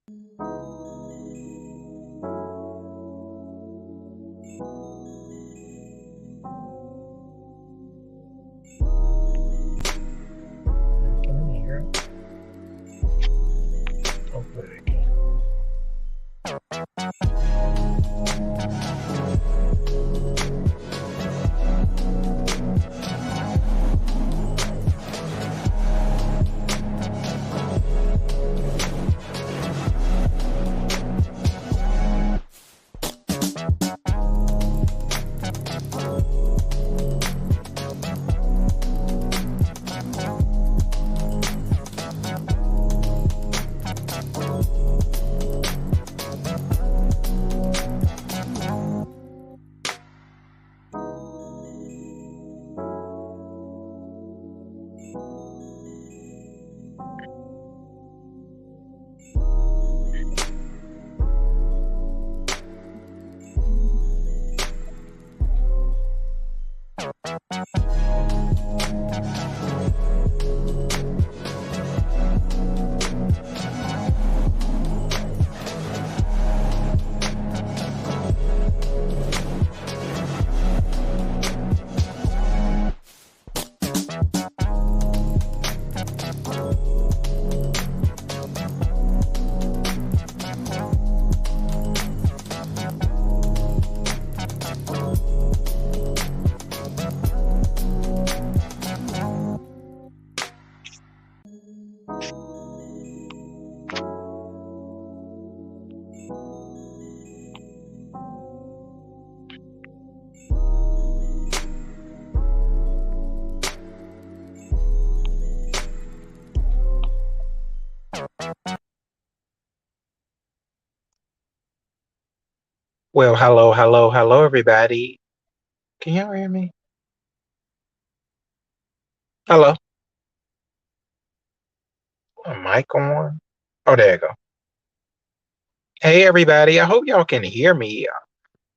Can you hear? Hopefully they can. Well, hello, hello, hello, everybody. Can y'all hear me? Hello? A mic on? Oh, there you go. Hey, everybody. I hope y'all can hear me.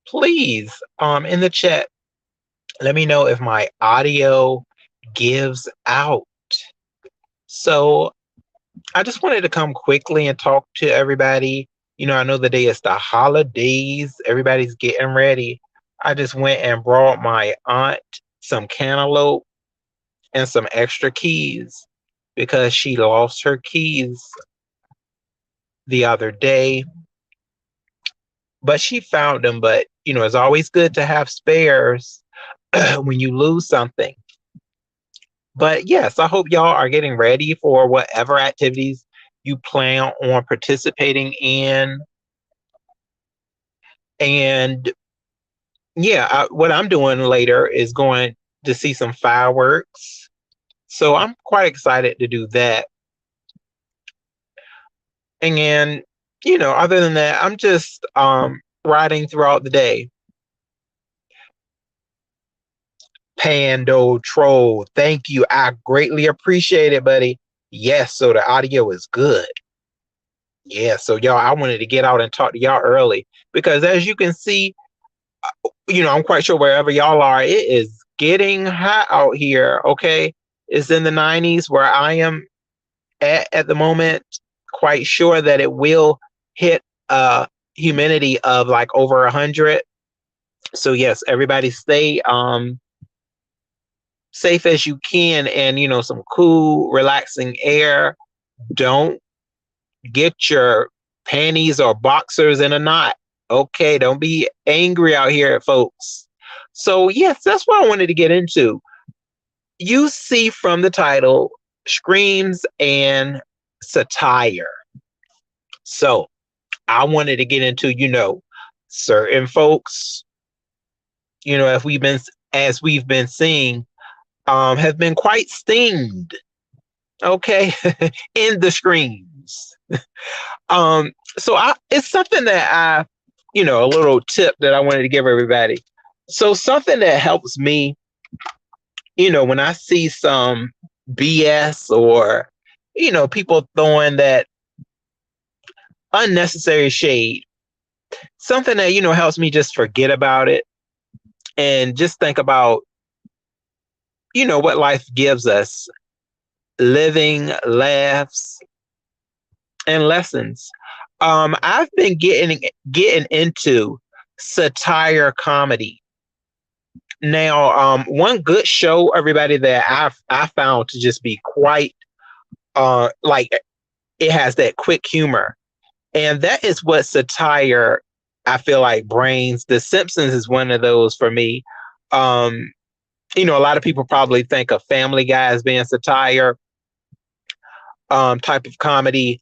Please, in the chat, let me know if my audio gives out. So I just wanted to come quickly and talk to everybody. I know the day is the holidays. Everybody's getting ready. I just went and brought my aunt some cantaloupe and some extra keys because she lost her keys the other day, but she found them. But it's always good to have spares when you lose something. But yes, I hope y'all are getting ready for whatever activities you plan on participating in. And yeah, what I'm doing later is going to see some fireworks. So I'm quite excited to do that. And other than that, I'm just riding throughout the day. Pando Troll, thank you. I greatly appreciate it, buddy. Yes, so the audio is good. Yeah, so y'all, I wanted to get out and talk to y'all early because as you can see, I'm quite sure wherever y'all are, it is getting hot out here. Okay, it's in the 90s where I am at the moment. Quite sure that it will hit humidity of like over 100. So yes, everybody stay safe as you can, and some cool, relaxing air. Don't get your panties or boxers in a knot. Okay, don't be angry out here, folks. So yes, that's what I wanted to get into. You see from the title, screams and satire. So I wanted to get into, certain folks, if we've been as we've been seeing, have been quite stinged, okay, in the screams. So it's something that a little tip that I wanted to give everybody. So something that helps me, when I see some BS or, people throwing that unnecessary shade, something that, helps me just forget about it and just think about, what life gives us, living, laughs, and lessons. I've been getting into satire comedy. Now, one good show, everybody, that I found to just be quite like it has that quick humor, and that is what satire I feel like brings. The Simpsons is one of those for me. Um, a lot of people probably think of Family Guy as being satire type of comedy,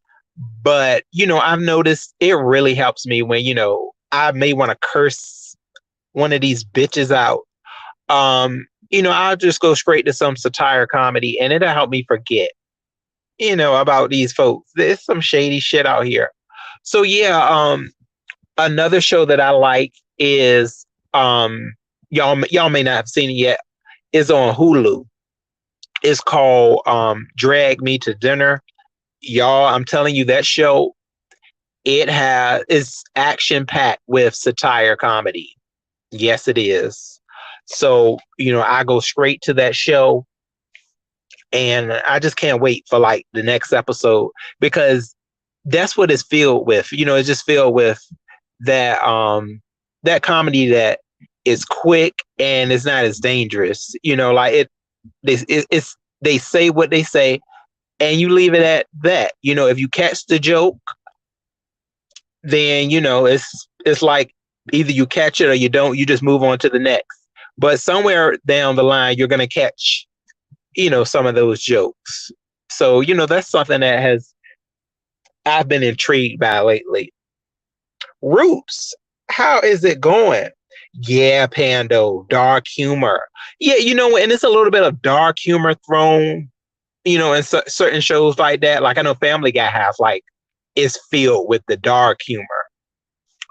but I've noticed it really helps me when I may want to curse one of these bitches out. I'll just go straight to some satire comedy and it'll help me forget, about these folks. There's some shady shit out here. So yeah, another show that I like is y'all may not have seen it yet, is on Hulu. It's called Drag Me to Dinner. Y'all, I'm telling you, that show, it's action packed with satire comedy. Yes, it is. So, I go straight to that show and I just can't wait for like the next episode because that's what it's filled with. It's just filled with that comedy that is quick and it's not as dangerous. Like it's they say what they say and you leave it at that. If you catch the joke, then it's like either you catch it or you don't. You just move on to the next. But somewhere down the line, you're gonna catch some of those jokes. So that's something that has I've been intrigued by lately. Roots, how is it going? Yeah, Pando, dark humor. Yeah, and it's a little bit of dark humor thrown, in certain shows like that. Like I know Family Guy has like is filled with the dark humor,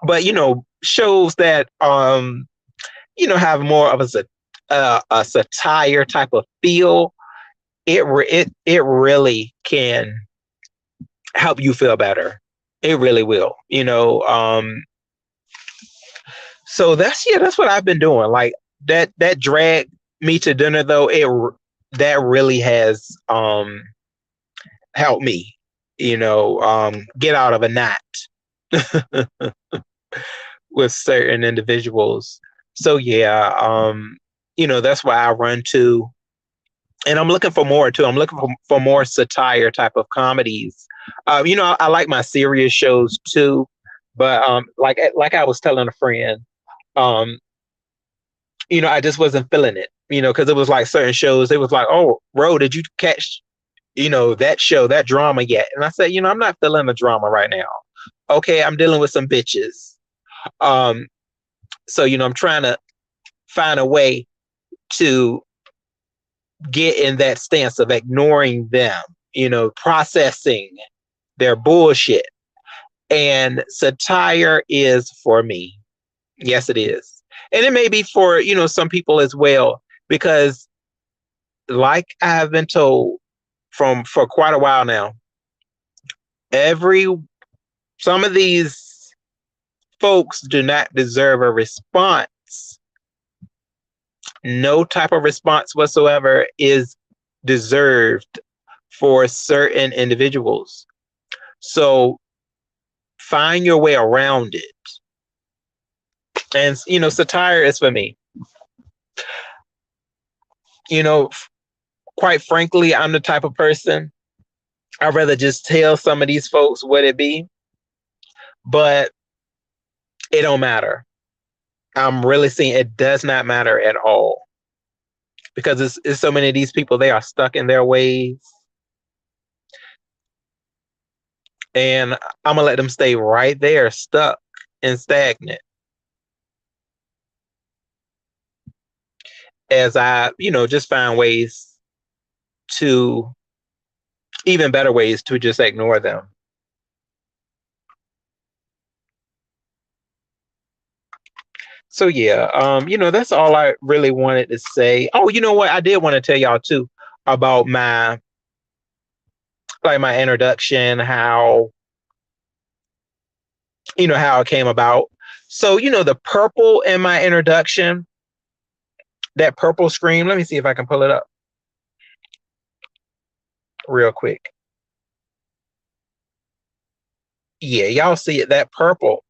but shows that have more of a satire type of feel. It really can help you feel better. It really will. So that's what I've been doing. Like that Drag Me to Dinner though, that really has helped me, get out of a knot with certain individuals. So yeah, that's why I run to, and I'm looking for more too. I'm looking for more satire type of comedies. I like my serious shows too, but like I was telling a friend, um, I just wasn't feeling it, because it was like certain shows. It was like, oh, Ro, did you catch, that show, that drama yet? And I said, I'm not feeling the drama right now. Okay, I'm dealing with some bitches. Um, so I'm trying to find a way to get in that stance of ignoring them, processing their bullshit. And satire is for me. Yes, it is. And it may be for, some people as well, because like I have been told for quite a while now, every some of these folks do not deserve a response. No type of response whatsoever is deserved for certain individuals. So find your way around it. And satire is for me. Quite frankly, I'm the type of person I'd rather just tell some of these folks what it be, but it don't matter. I'm really seeing it does not matter at all because it's so many of these people, they are stuck in their ways, and I'm gonna let them stay right there, stuck and stagnant, as I, just find ways to even better ways to just ignore them. So yeah, that's all I really wanted to say. Oh, you know what? I did want to tell y'all too about my introduction, how it came about. So, the purple in my introduction, that purple screen, let me see if I can pull it up real quick. Yeah, y'all see it, that purple.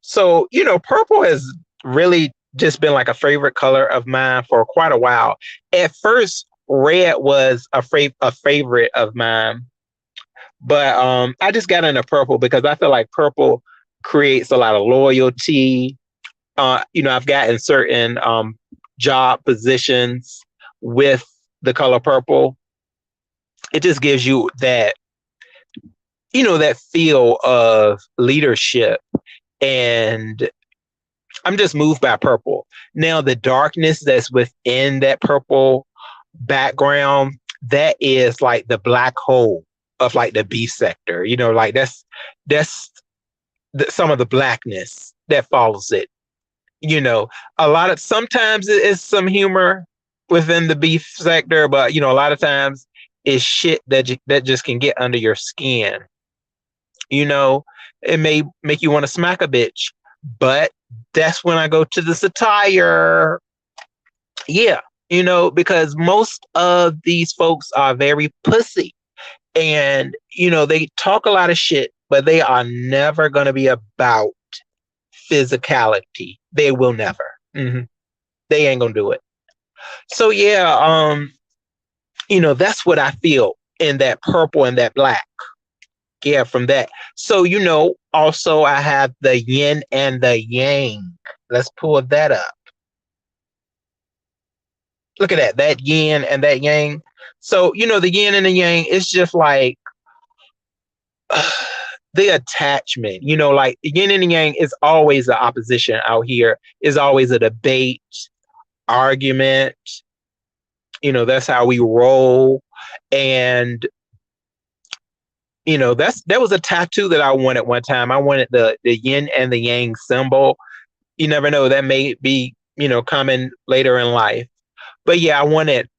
So, purple has really just been like a favorite color of mine for quite a while. At first, red was a favorite of mine, but I just got into purple because I feel like purple creates a lot of loyalty. I've gotten certain job positions with the color purple. It just gives you that feel of leadership. And I'm just moved by purple. Now, the darkness that's within that purple background, that is like the black hole of like the B sector. Like that's some of the blackness that follows it. Sometimes it is some humor within the beef sector, but a lot of times it's shit that just can get under your skin. You know, it may make you want to smack a bitch, but that's when I go to the satire. Yeah, because most of these folks are very pussy, and they talk a lot of shit, but they are never going to be about physicality. They will never. They ain't gonna do it. So yeah, that's what I feel in that purple and that black. Yeah, from that. So also I have the yin and the yang. Let's pull that up. Look at that yin and that yang. So the yin and the yang is just like the attachment. Like yin and the yang is always an opposition out here. Is always a debate, argument. That's how we roll. And that was a tattoo that I wanted one time. I wanted the yin and the yang symbol. You never know, that may be coming later in life. But yeah, I wanted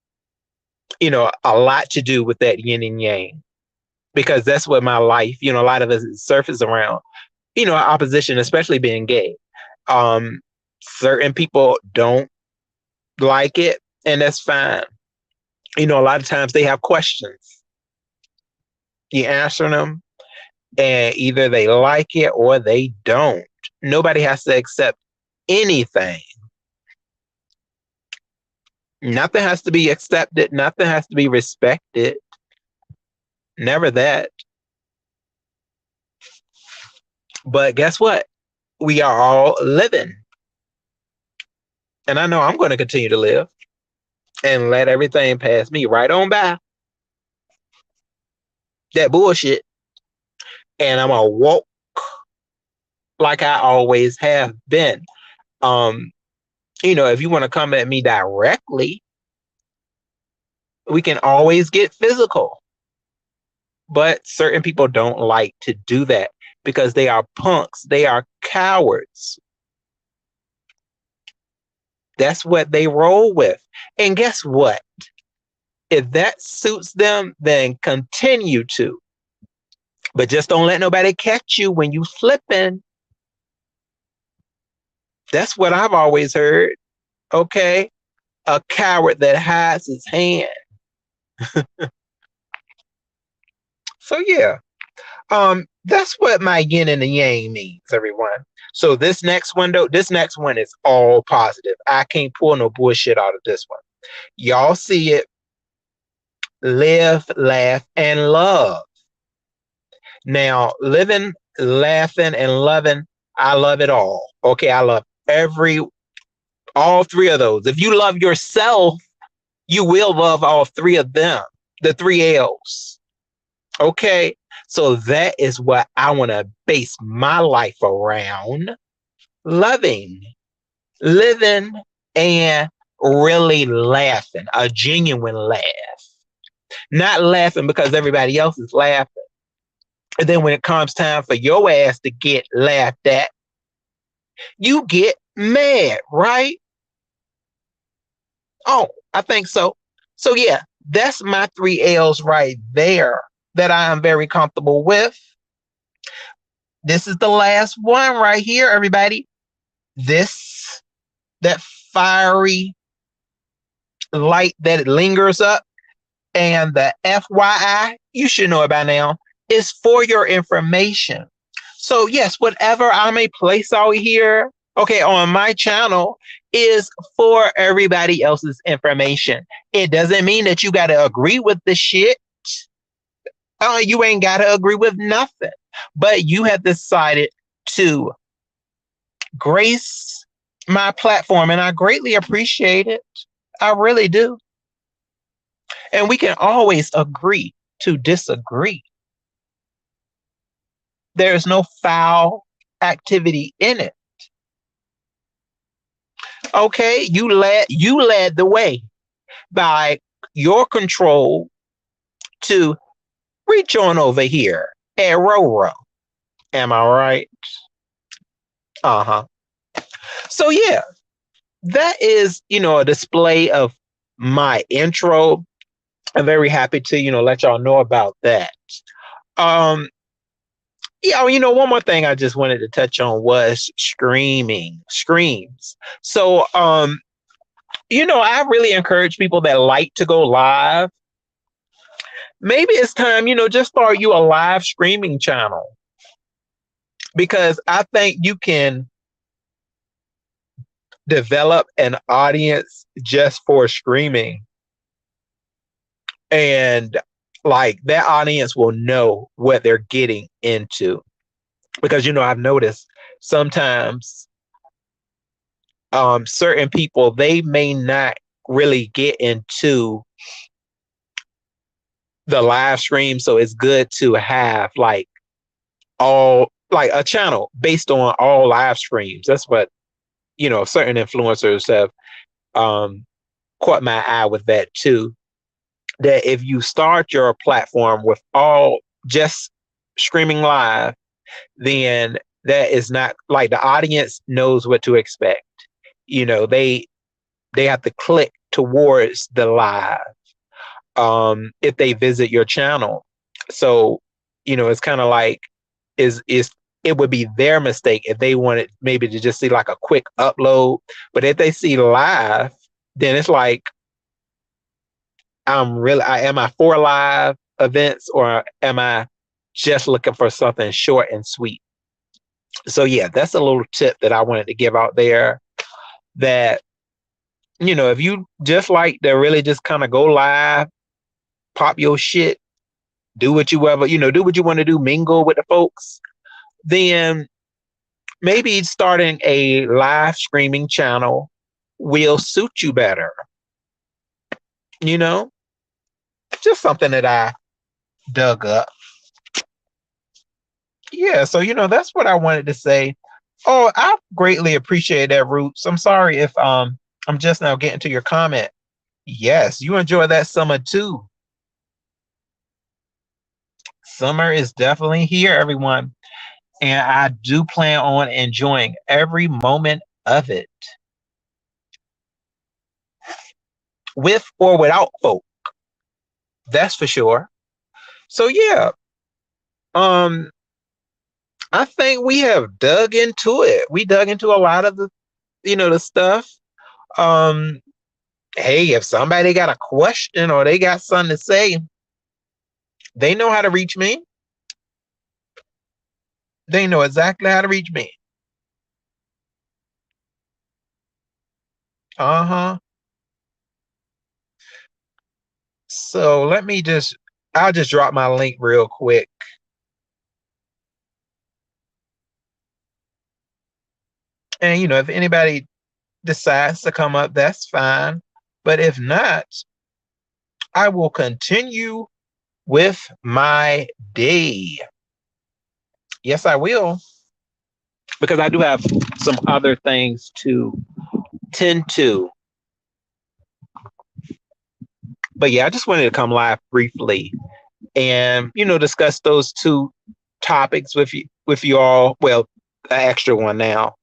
a lot to do with that yin and yang, because that's what my life, a lot of it surfaces around, opposition, especially being gay. Certain people don't like it, and that's fine. A lot of times they have questions. You answer them, and either they like it or they don't. Nobody has to accept anything. Nothing has to be accepted. Nothing has to be respected. Never that. But guess what? We are all living. And I know I'm going to continue to live and let everything pass me right on by. That bullshit. And I'm going to walk like I always have been. If you want to come at me directly, we can always get physical. But certain people don't like to do that because they are punks. They are cowards. That's what they roll with. And guess what? If that suits them, then continue to. But just don't let nobody catch you when you flipping. That's what I've always heard. Okay? A coward that hides his hand. So yeah. That's what my yin and the yang means, everyone. So this next one is all positive. I can't pull no bullshit out of this one. Y'all see it. Live, laugh, and love. Now, living, laughing, and loving, I love it all. Okay, I love all three of those. If you love yourself, you will love all three of them, the three L's. Okay, so that is what I want to base my life around: loving, living, and really laughing, a genuine laugh. Not laughing because everybody else is laughing. And then when it comes time for your ass to get laughed at, you get mad, right? Oh, I think so. So yeah, that's my three L's right there that I am very comfortable with. This is the last one right here, everybody. That fiery light that it lingers up, and the FYI, you should know it by now, is for your information. So yes, whatever I may place out here, okay, on my channel is for everybody else's information. It doesn't mean that you got to agree with the shit. You ain't got to agree with nothing. But you have decided to grace my platform, and I greatly appreciate it. I really do. And we can always agree to disagree. There's no foul activity in it. Okay, you led the way by your control to reach on over here at Roro. Am I right? Uh-huh. So yeah, that is, a display of my intro. I'm very happy to, let y'all know about that. Um, yeah, one more thing I just wanted to touch on was screams. So, I really encourage people that like to go live. Maybe it's time, just start you a live streaming channel, because I think you can develop an audience just for screaming, and like that audience will know what they're getting into. Because I've noticed sometimes certain people, they may not really get into the live stream, so it's good to have like a channel based on all live streams. That's what certain influencers have caught my eye with that too. That if you start your platform with all just streaming live, then that is not like the audience knows what to expect. They have to click towards the live if they visit your channel. So, it's kind of like is it would be their mistake if they wanted maybe to just see like a quick upload. But if they see live, then it's like, am I for live events, or am I just looking for something short and sweet? So yeah, that's a little tip that I wanted to give out there, that if you just like to really just kind of go live, pop your shit, do what you ever, do what you want to do, mingle with the folks, then maybe starting a live streaming channel will suit you better. Just something that I dug up. Yeah, so that's what I wanted to say. Oh, I greatly appreciate that, Roots. I'm sorry if I'm just now getting to your comment. Yes, you enjoy that summer too. Summer is definitely here, everyone. And I do plan on enjoying every moment of it, with or without folk. That's for sure. So yeah, um, I think we have dug into it. We dug into a lot of the stuff. Um, hey, if somebody got a question or they got something to say, they know how to reach me. They know exactly how to reach me. Uh-huh. So I'll just drop my link real quick. And if anybody decides to come up, that's fine. But if not, I will continue with my day. Yes, I will. Because I do have some other things to tend to. But yeah, I just wanted to come live briefly and discuss those two topics with you all. Well, an extra one now.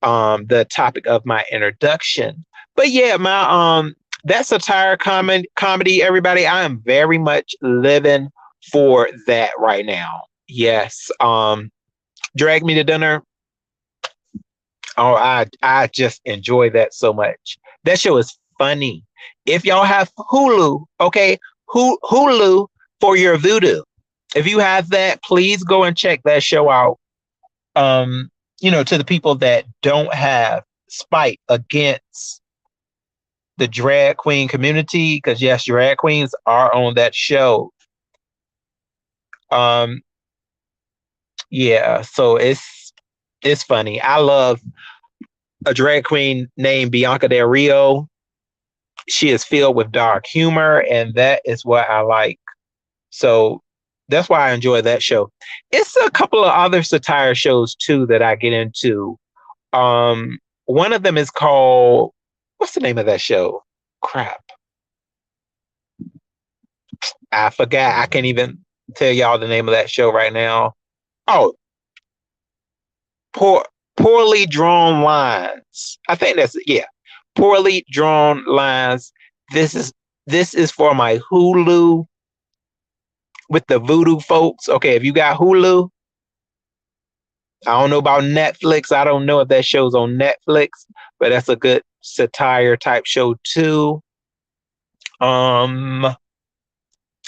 The topic of my introduction. But yeah, my that satire comedy, everybody, I am very much living for that right now. Yes. Drag Me to Dinner. Oh, I just enjoy that so much. That show is funny. If y'all have Hulu, okay, Hulu for your voodoo. If you have that, please go and check that show out. um, to the people that don't have spite against the drag queen community, because yes, drag queens are on that show. Um, yeah, so it's funny. I love a drag queen named Bianca Del Rio. She is filled with dark humor, and that is what I like. So that's why I enjoy that show. It's a couple of other satire shows too that I get into. One of them is called, what's the name of that show? Crap. I forgot. I can't even tell y'all the name of that show right now. Oh, poor, poorly drawn lines. I think that's, yeah. Poorly drawn lines. This is this is for my Hulu with the voodoo folks. Okay, if you got Hulu, I don't know about Netflix. I don't know if that show's on Netflix, but that's a good satire type show too. Um,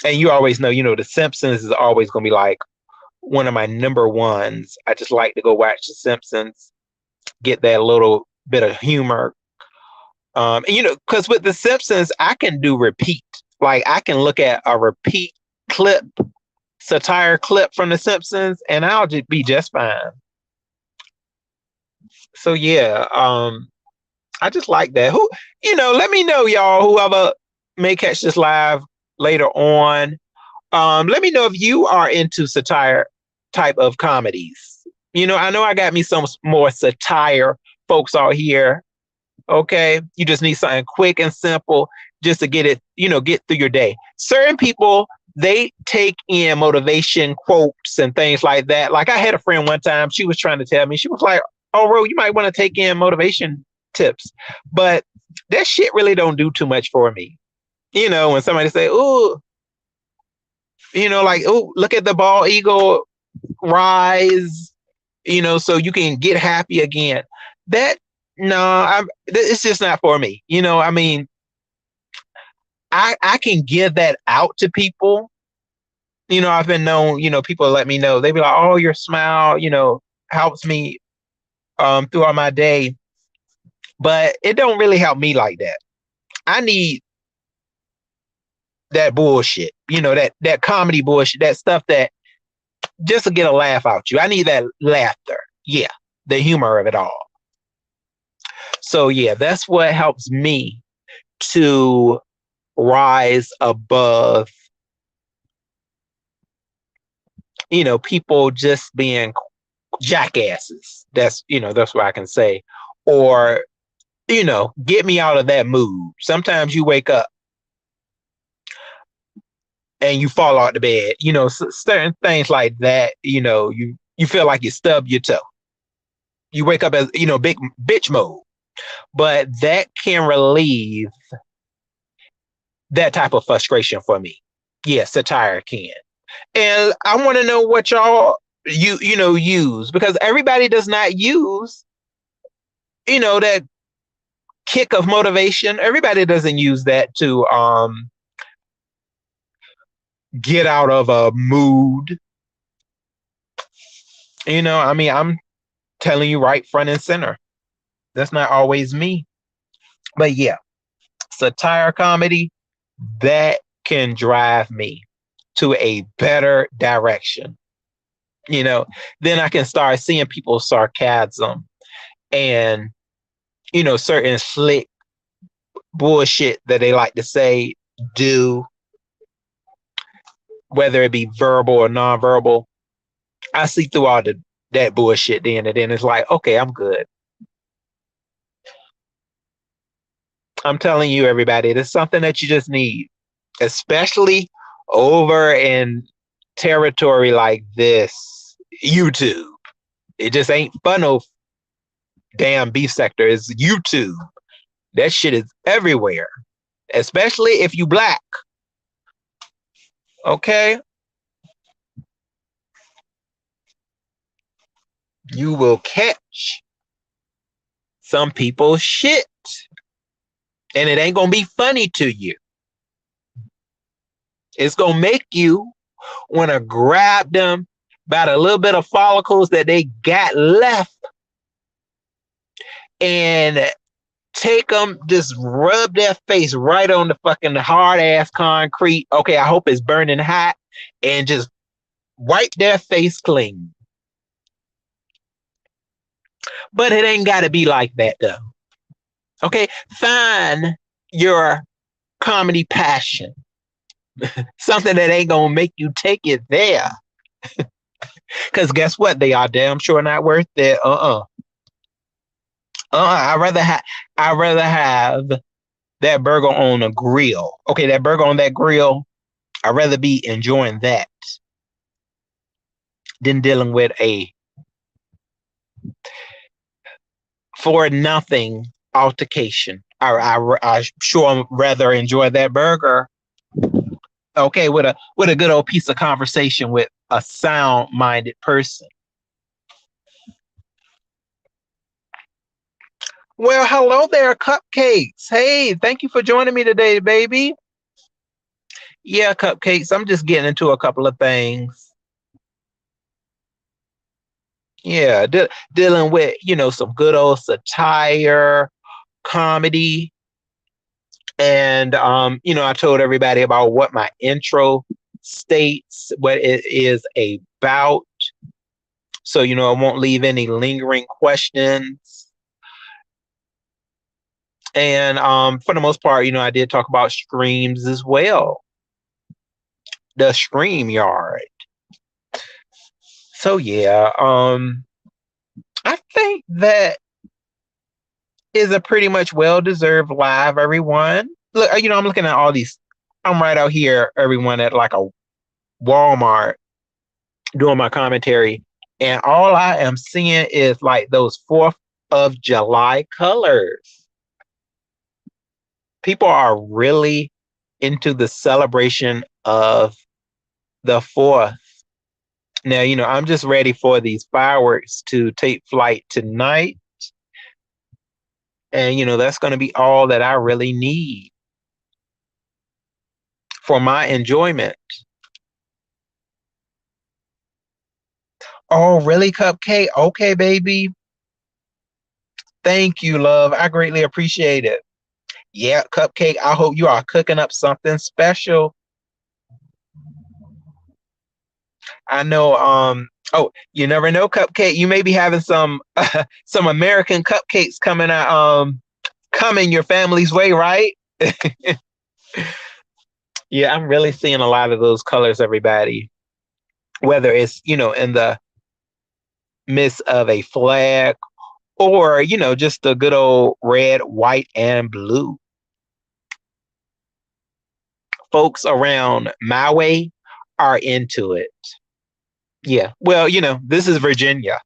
and you always know, The Simpsons is always gonna be like one of my number ones. I just like to go watch The Simpsons, get that little bit of humor. And because with The Simpsons, I can do repeat. Like I can look at a repeat clip, satire clip from The Simpsons, and I'll just be just fine. So yeah, I just like that. Let me know, y'all, whoever may catch this live later on. Let me know if you are into satire type of comedies. I know I got me some more satire folks out here. Okay. You just need something quick and simple just to get it, get through your day. Certain people, they take in motivation quotes and things like that. Like I had a friend one time, she was trying to tell me, she was like, oh, Ro, you might want to take in motivation tips. But that shit really don't do too much for me. When somebody say, oh, like, oh, look at the bald eagle rise, so you can get happy again. That, no, it's just not for me. I mean, I can give that out to people. I've been known, people let me know. They be like, oh, your smile, helps me throughout my day. But it don't really help me like that. I need that bullshit, that comedy bullshit, that stuff that just to get a laugh out you. I need that laughter. Yeah, the humor of it all. So yeah, that's what helps me to rise above, people just being jackasses. That's what I can say. Or, get me out of that mood. Sometimes you wake up and you fall out the bed, certain things like that, you feel like you stubbed your toe. You wake up as, big bitch mode. But that can relieve that type of frustration for me. Yeah, satire can. And I want to know what y'all use, because everybody does not use, that kick of motivation. Everybody doesn't use that to get out of a mood. I mean, I'm telling you right front and center. That's not always me. But yeah, satire comedy, that can drive me to a better direction. Then I can start seeing people's sarcasm and, certain slick bullshit that they like to say, do, whether it be verbal or nonverbal. I see through all that bullshit then, and then it's like, okay, I'm good. I'm telling you, everybody, it's something that you just need, especially over in territory like this, YouTube. It just ain't fun no damn beef sector. It's YouTube. That shit is everywhere, especially if you black. Okay? You will catch some people's shit. And it ain't gonna be funny to you. It's gonna make you want to grab them about a little bit of follicles that they got left, and take them, just rub their face right on the fucking hard ass concrete. Okay, I hope it's burning hot, and just wipe their face clean. But it ain't got to be like that though. Okay, find your comedy passion, something that ain't gonna make you take it there. Because guess what? They are damn sure not worth it. I'd rather have that burger on a grill. Okay, that burger on that grill, I'd rather be enjoying that than dealing with a for nothing altercation. I sure rather enjoy that burger. Okay, with a good old piece of conversation with a sound-minded person. Well, hello there, Cupcakes. Hey, thank you for joining me today, baby. Yeah, Cupcakes. I'm just getting into a couple of things. Yeah, dealing with, some good old satire, comedy. And, I told everybody about what my intro states, what it is about. So, I won't leave any lingering questions. And for the most part, I did talk about streams as well. The stream yard. So yeah, I think that is a pretty much well-deserved live, everyone. Look, I'm looking at all these. I'm right out here, everyone, at like a Walmart doing my commentary, and all I am seeing is like those 4th of July colors. People are really into the celebration of the 4th. Now, I'm just ready for these fireworks to take flight tonight. And, that's going to be all that I really need for my enjoyment. Oh, really, Cupcake? Okay, baby. Thank you, love. I greatly appreciate it. Yeah, Cupcake, I hope you are cooking up something special. I know, oh, you never know, Cupcake. You may be having some some American cupcakes coming your family's way, right? Yeah, I'm really seeing a lot of those colors, everybody. Whether it's, in the midst of a flag or, just the good old red, white, and blue. Folks around my way are into it. Yeah. Well, this is Virginia.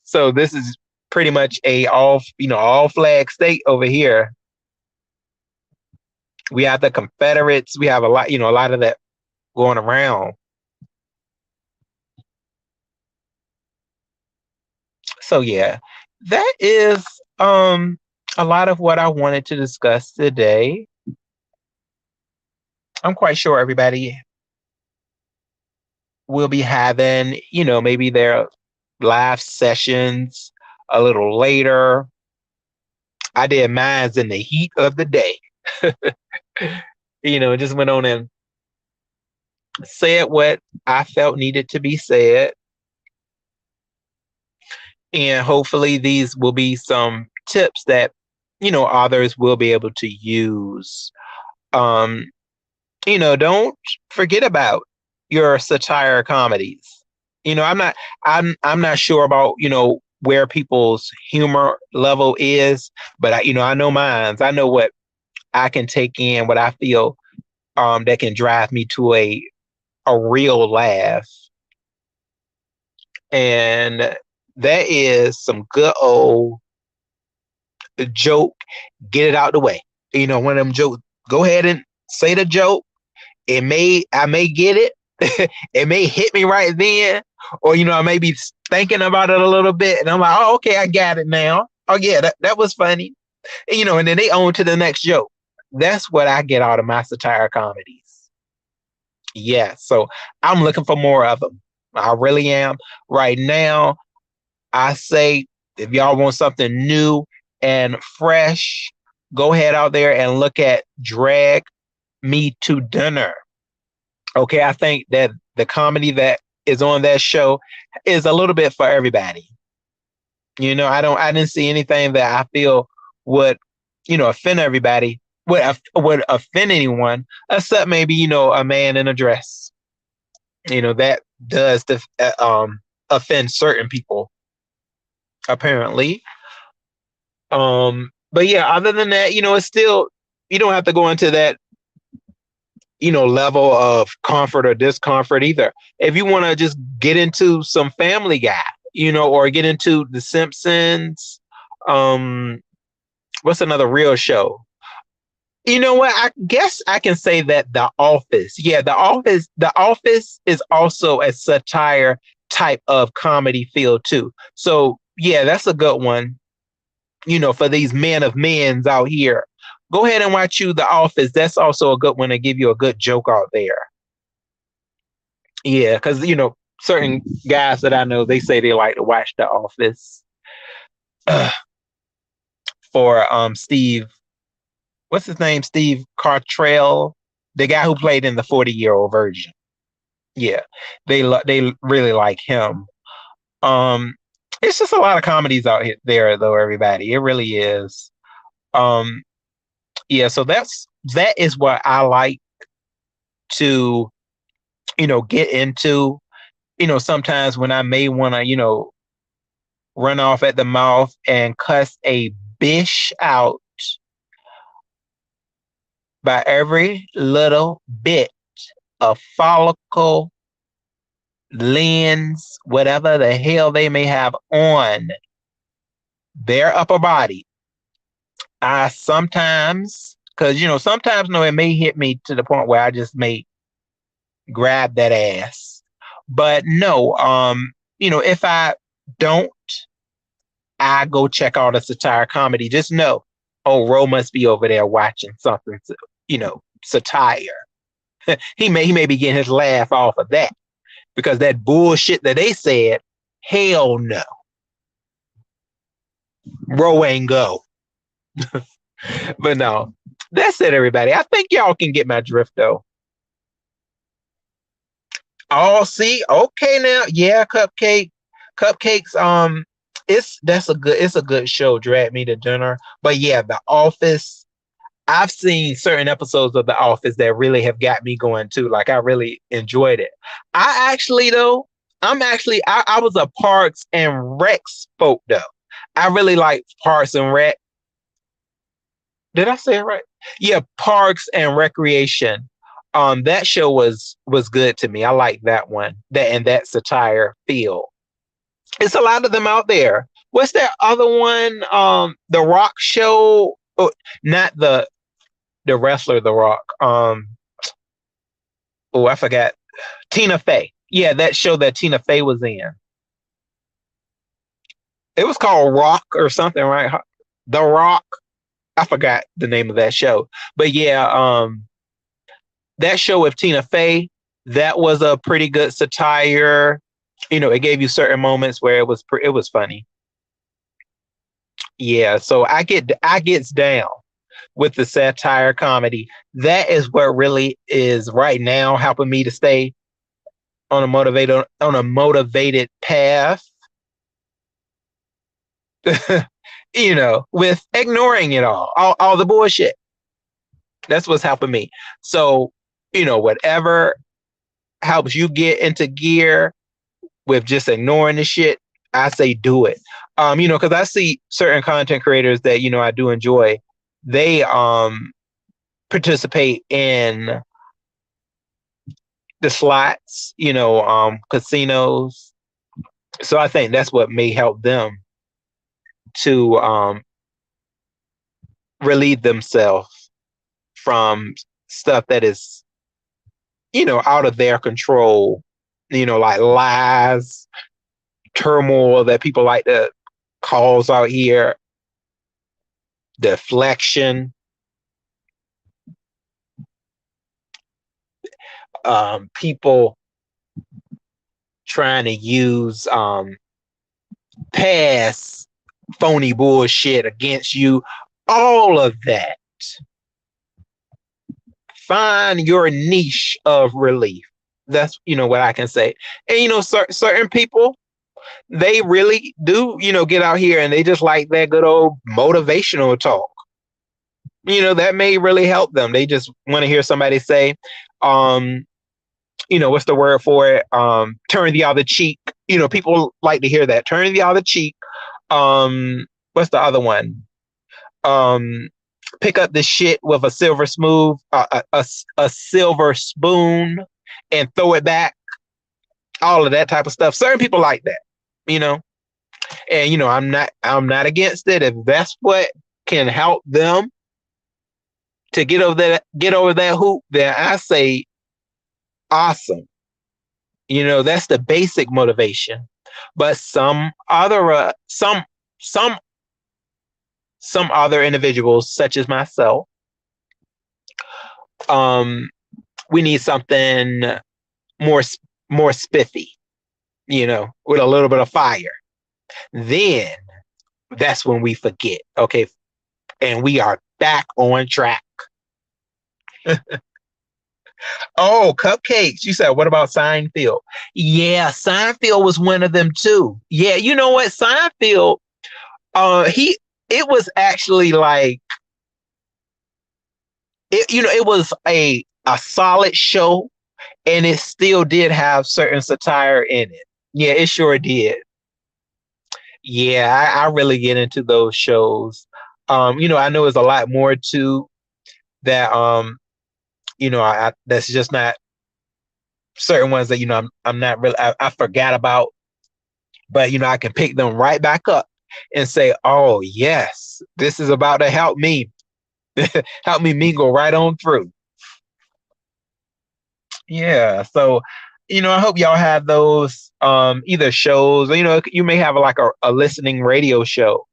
So this is pretty much all flag state over here. We have the Confederates. We have a lot of that going around. So yeah, that is a lot of what I wanted to discuss today. I'm quite sure everybody will be having, maybe their live sessions a little later. I did mine in the heat of the day. Just went on and said what I felt needed to be said. And hopefully these will be some tips that, others will be able to use. Don't forget about your satire comedies. I'm not sure about, where people's humor level is, but I know mine's. I know what I can take in, what I feel that can drive me to a real laugh. And that is some good old joke, get it out the way. One of them jokes, go ahead and say the joke. I may get it. It may hit me right then, or I may be thinking about it a little bit, and I'm like, oh, okay, I got it now. Oh yeah, that was funny. And then they on to the next joke. That's what I get out of my satire comedies. Yeah, so I'm looking for more of them. I really am. Right now, I say if y'all want something new and fresh, go ahead out there and look at Drag Me to Dinner. Okay, I think that the comedy that is on that show is a little bit for everybody. I didn't see anything that I feel would, offend everybody, would offend anyone, except maybe, a man in a dress. That does offend certain people, apparently. But yeah, other than that, it's still, you don't have to go into that, level of comfort or discomfort either. If you want to just get into some Family Guy, or get into The Simpsons, um, what's another real show? You know what? I guess I can say that The Office. Yeah, The Office is also a satire type of comedy feel too. So yeah, that's a good one. For these men of men's out here, go ahead and watch you The Office. That's also a good one to give you a good joke out there. Yeah, because certain guys that I know, they say they like to watch The Office. For Steve, what's his name? Steve Cartrell, the guy who played in the 40-Year-Old Virgin. Yeah, they really like him. Um, it's just a lot of comedies out there, though. Everybody, it really is. Um, yeah, so that is what I like to get into. Sometimes when I may want to run off at the mouth and cuss a bish out by every little bit of follicle, lens, whatever the hell they may have on their upper body. I sometimes, because sometimes no, it may hit me to the point where I just may grab that ass. But no, if I don't, I go check out a satire comedy. Just know, oh, Ro must be over there watching something, satire. He may be getting his laugh off of that because that bullshit that they said, hell no, Ro ain't go. But no, that's it, everybody. I think y'all can get my drift though. Oh, see, okay now, yeah, cupcakes. It's a good show. Drag Me to Dinner, but yeah, The Office. I've seen certain episodes of The Office that really have got me going too. Like I really enjoyed it. I actually though, I was a Parks and Rec folk though. I really like Parks and Rec. Did I say it right? Yeah, Parks and Recreation. That show was good to me. I like that one. That satire feel. It's a lot of them out there. What's that other one? The Rock show. Oh, not the wrestler, The Rock. Oh, I forgot. Tina Fey. Yeah, that show that Tina Fey was in. It was called Rock or something, right? The Rock. I forgot the name of that show. But yeah, that show with Tina Fey, that was a pretty good satire. It gave you certain moments where it was funny. Yeah, so I gets down with the satire comedy. That is what really is right now helping me to stay on a motivated path. With ignoring it all the bullshit. That's what's helping me. So, whatever helps you get into gear with just ignoring the shit, I say do it. Because I see certain content creators that, I do enjoy. They participate in the slots, casinos. So I think that's what may help them to relieve themselves from stuff that is, out of their control, like lies, turmoil that people like to cause out here, deflection, people trying to use past phony bullshit against you. All of that. Find your niche of relief. That's what I can say. And certain people, they really do get out here and they just like that good old motivational talk. That may really help them. They just want to hear somebody say, what's the word for it? Turn the other cheek. People like to hear that. Turn the other cheek. What's the other one? Pick up the shit with a silver smooth, a silver spoon, and throw it back. All of that type of stuff. Certain people like that, and I'm not against it if that's what can help them to get over that hoop. Then I say, awesome. That's the basic motivation. But some other individuals, such as myself, we need something more spiffy, with a little bit of fire. Then that's when we forget. Okay, and we are back on track. Oh, cupcakes. You said, what about Seinfeld? Yeah, Seinfeld was one of them too. Yeah, you know what? Seinfeld, it was actually like, it was a solid show, and it still did have certain satire in it. Yeah, it sure did. Yeah, I really get into those shows. I know there's a lot more to that. That's just not certain ones that I'm not really I forgot about, but I can pick them right back up and say, oh yes, this is about to help me help me mingle right on through. Yeah, so I hope y'all have those either shows, or you may have like a listening radio show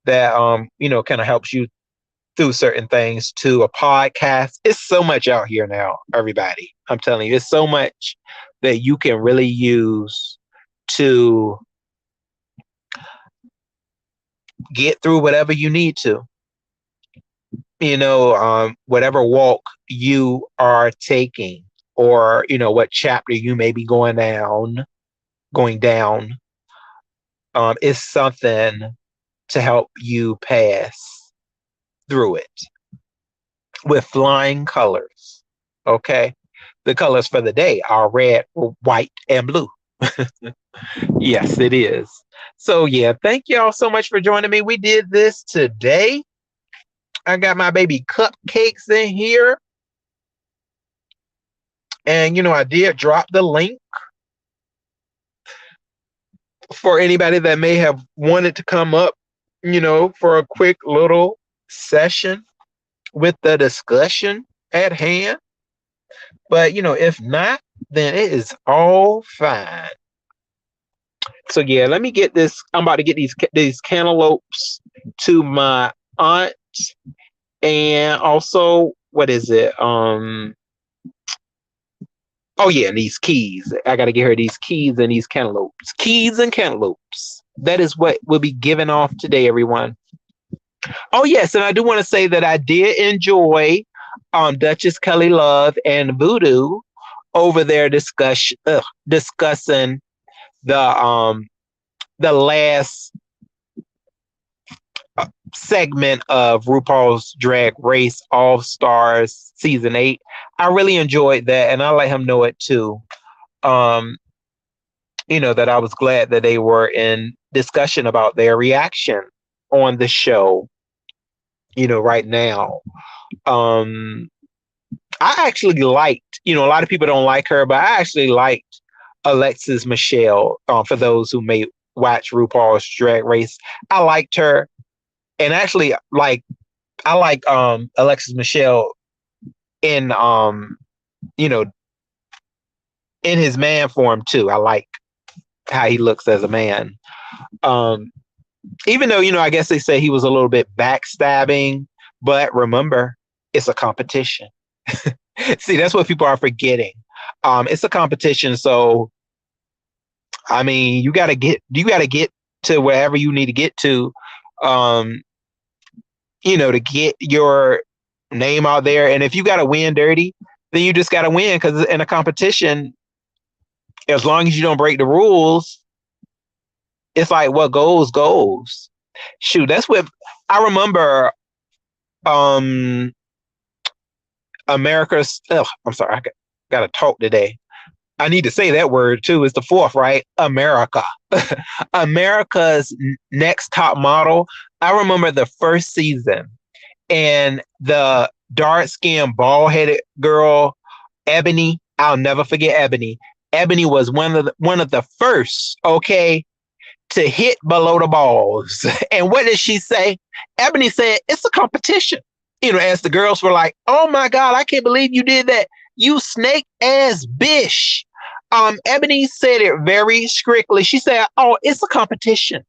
that kind of helps you through certain things, to a podcast. It's so much out here now, everybody. I'm telling you, it's so much that you can really use to get through whatever you need to. Whatever walk you are taking, or what chapter you may be going down, is something to help you pass through it with flying colors. Okay, the colors for the day are red, white, and blue. Yes, it is. So yeah, thank y'all so much for joining me. We did this today. I got my baby cupcakes in here, and I did drop the link for anybody that may have wanted to come up, for a quick little session with the discussion at hand. But if not, then it is all fine. So yeah, let me get this. I'm about to get these cantaloupes to my aunt, and also, what is it? Oh yeah, and these keys. I got to get her these keys and these cantaloupes. Keys and cantaloupes. That is what we'll be giving off today, everyone. Oh yes, and I do want to say that I did enjoy Duchess Kelly Love and Voodoo over there discussing the last segment of RuPaul's Drag Race All Stars season 8. I really enjoyed that, and I let him know it too. That I was glad that they were in discussion about their reaction on the show. Right now. I actually liked, a lot of people don't like her, but I actually liked Alexis Michelle. For those who may watch RuPaul's Drag Race, I liked her, and actually, I like Alexis Michelle in in his man form too. I like how he looks as a man. Even though I guess they say he was a little bit backstabbing, but remember, it's a competition. See, that's what people are forgetting. It's a competition, so I mean, you gotta get to wherever you need to get to, um, to get your name out there. And if you gotta win dirty, then you just gotta win because in a competition, as long as you don't break the rules, it's like what goes goes. Shoot, that's what I remember. Um, America's. I'm sorry, gotta talk today. I need to say that word too. It's the fourth, right? America. America's Next Top Model. I remember the first season and the dark skinned, bald headed girl, Ebony. I'll never forget Ebony. Ebony was one of the first, okay, to hit below the balls. And what did she say? Ebony said, "It's a competition." As the girls were like, "Oh my God, I can't believe you did that. You snake ass bish." Ebony said it very strictly. She said, "Oh, it's a competition.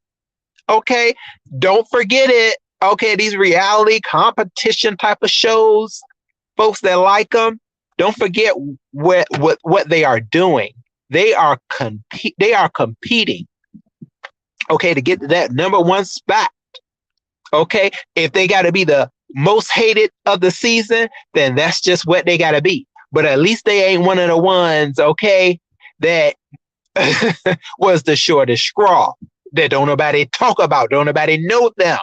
Okay. Don't forget it. Okay, these reality competition type of shows, folks that like them, don't forget what they are doing. They are competing, okay, to get to that number one spot. Okay, if they got to be the most hated of the season, then that's just what they got to be. But at least they ain't one of the ones, okay, that was the shortest straw that don't nobody talk about, don't nobody know them.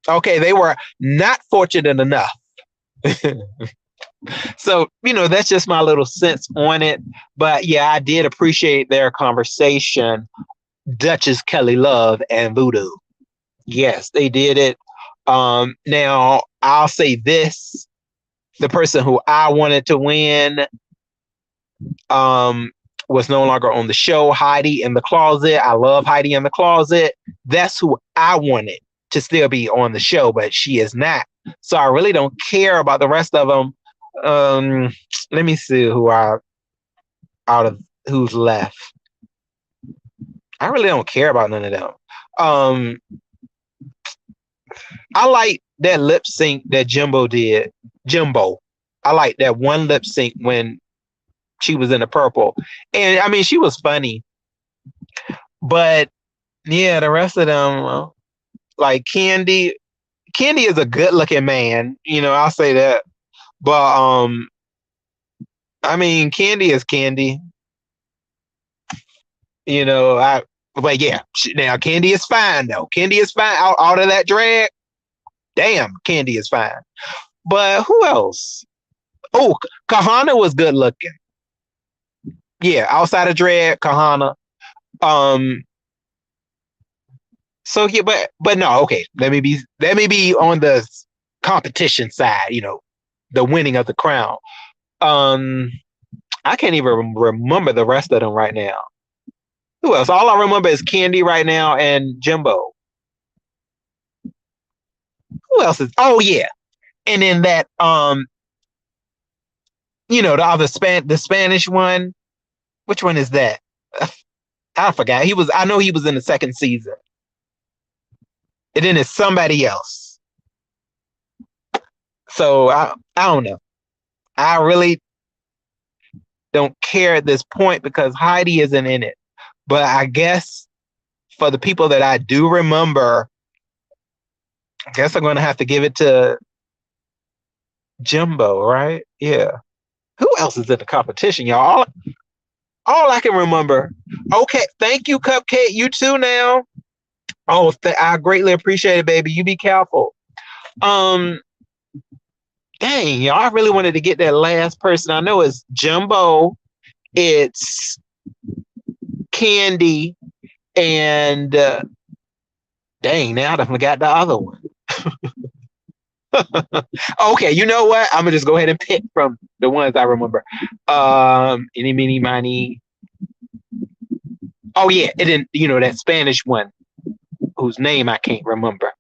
Okay, they were not fortunate enough. So, that's just my little sense on it. But yeah, I did appreciate their conversation. Duchess, Kelly Love, and Voodoo. Yes, they did it. Now, I'll say this. The person who I wanted to win was no longer on the show, Heidi in the Closet. I love Heidi in the Closet. That's who I wanted to still be on the show, but she is not. So I really don't care about the rest of them. Let me see out of who's left. I really don't care about none of them. I like that lip sync that Jimbo did. Jimbo. I like that one lip sync when she was in the purple. And I mean, she was funny. But yeah, the rest of them, like Candy is a good looking man. I'll say that. But I mean, Candy is Candy. But yeah, now Candy is fine though. Candy is fine out of that drag. Damn, Candy is fine. But who else? Oh, Kahana was good looking. Yeah, outside of drag, Kahana. So yeah, but no, okay. Let me be on the competition side. The winning of the crown. I can't even remember the rest of them right now. Who else? All I remember is Candy right now and Jimbo. Who else is? Oh yeah, and then that the other the Spanish one. Which one is that? I forgot. I know he was in the second season. And then it's somebody else. So I don't know. I really don't care at this point because Heidi isn't in it. But I guess for the people that I do remember, I guess I'm going to have to give it to Jimbo, right? Yeah. Who else is in the competition, y'all? All I can remember. Okay, thank you, Cupcake. You too now. Oh, I greatly appreciate it, baby. You be careful. Dang, y'all, I really wanted to get that last person. I know it's Jimbo, it's Candy, and dang, now I forgot the other one. Okay, you know what? I'm gonna just go ahead and pick from the ones I remember. Any, mini, miny. Oh yeah, it didn't. That Spanish one, whose name I can't remember.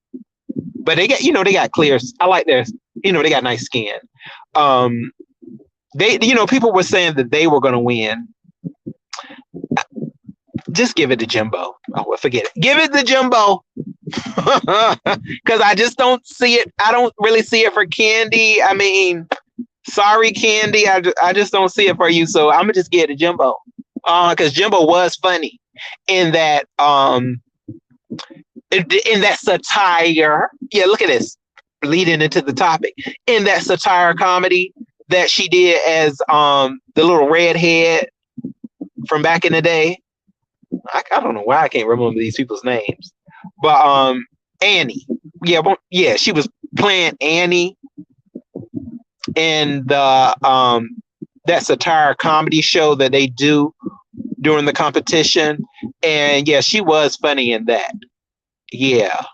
But they got clear. I like their. They got nice skin. People were saying that they were gonna win. Just give it to Jimbo. Oh, well, forget it. Give it to Jimbo. Because I just don't see it. I don't really see it for Candy. I mean, sorry, Candy. I just don't see it for you. So I'm gonna just give it to Jimbo. Because Jimbo was funny in that in that satire. Yeah, look at this, leading into the topic, in that satire comedy that she did as the little redhead from back in the day. I don't know why I can't remember these people's names, but Annie. Yeah, she was playing Annie in the that satire comedy show that they do during the competition, and yeah, she was funny in that. Yeah,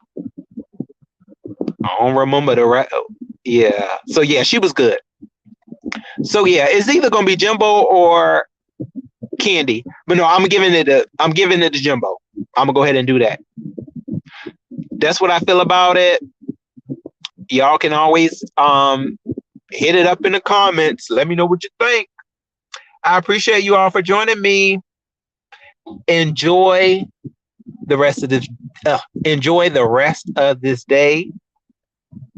I don't remember the right. Yeah, so yeah, she was good. So yeah, it's either gonna be Jimbo or Candy, but no, I'm giving it to Jimbo. I'm gonna go ahead and do that. That's what I feel about it. Y'all can always hit it up in the comments. Let me know what you think. I appreciate you all for joining me. Enjoy the rest of this. Enjoy the rest of this day.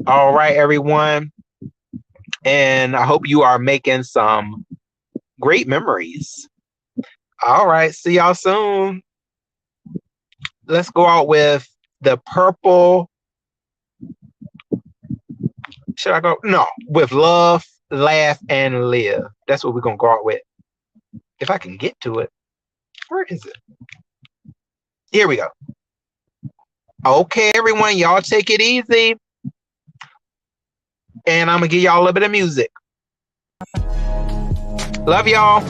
All right, everyone, and I hope you are making some great memories. All right, see y'all soon. Let's go out with the purple. Should I go? No, with love, laugh, and live. That's what we're gonna go out with. If I can get to it. Where is it? Here we go. Okay, everyone, y'all take it easy. And I'm gonna give y'all a little bit of music. Love y'all.